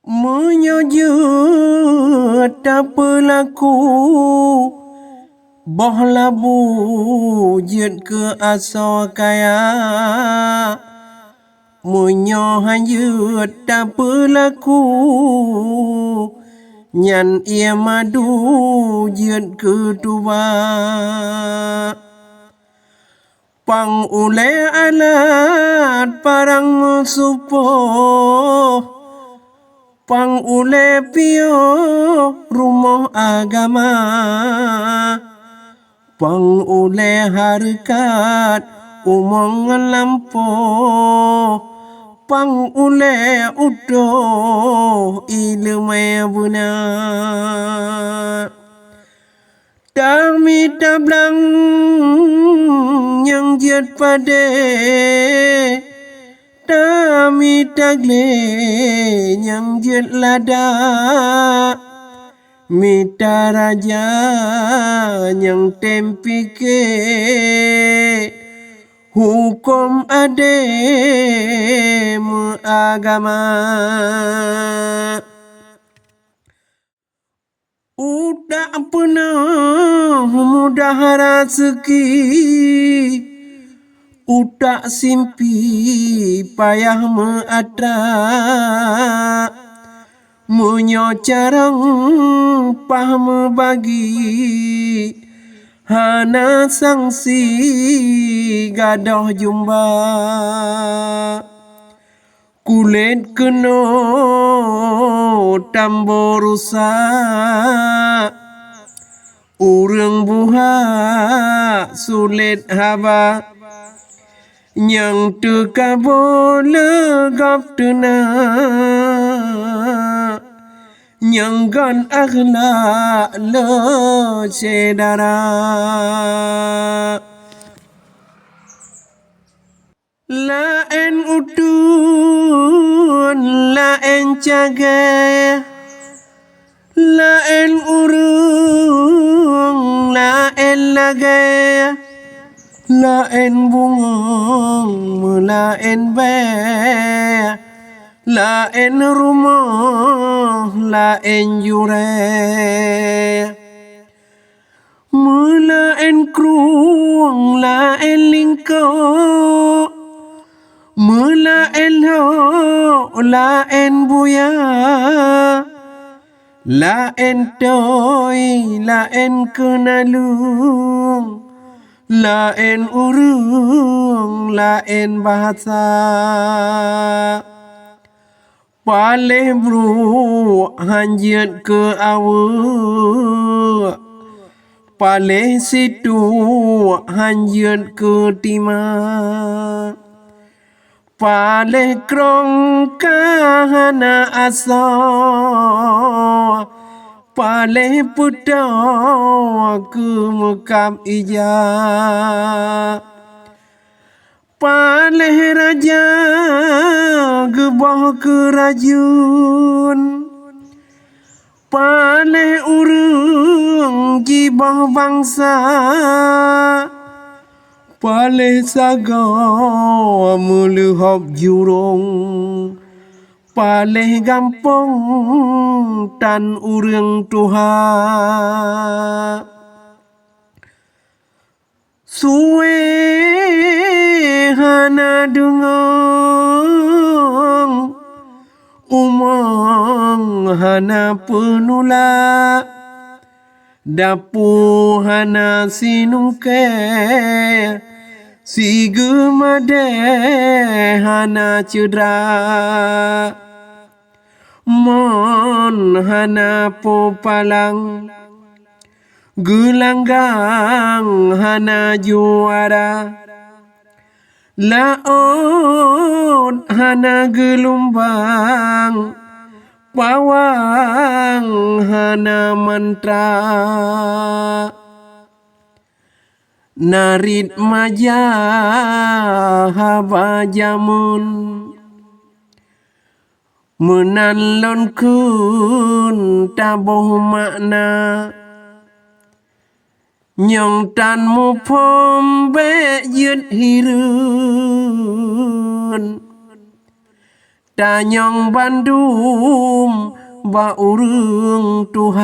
Menyojut tak pelaku boh labu jet ke aso kaya menyohanyut tak pelaku nyan ia madu jet ke tuba pang ule alat parang musupo pang ule pio rumah agama pang ule harkat umong lampo pang ule udo ilmu buna dami tablang yang jet pade dami tagle yang jet lada mita raja yang tempike hukum ade agama udah pernah mudah rezeki utak simpi payah meatra menyocarang paham bagi hana sangsi gadoh jumba kulit keno tambo rusak urang buha sulit haba yang teka boleh gap tena yang gan akhlak le cedara lain utun lain cagai lain urung lain lagai lain bunga lain be lain rumah lain jure melain kruang lain lingkau melain ho lain buya lain toy lain kenalung lain urung lain bahasa paleh bro hanjat ke awa paleh situ hanjat ke timah paleh krong kahana asa paleh putaw ke mekam ija paleh raja gebah kerajun paleh urung jibah bangsa paleh saga muluhop jurung paleh gampong tan urang Tuhan suwe hana dungong umang hana penula dapu hana sinungke si gemade hana cedera mon hana popalang gelanggang hana juara laut hana gelombang pawang hana mantra narit majah haba jamun menalon kun taboh makna nyong tan mu pom be yut hirun Danyong Bandung ba urang Tuhan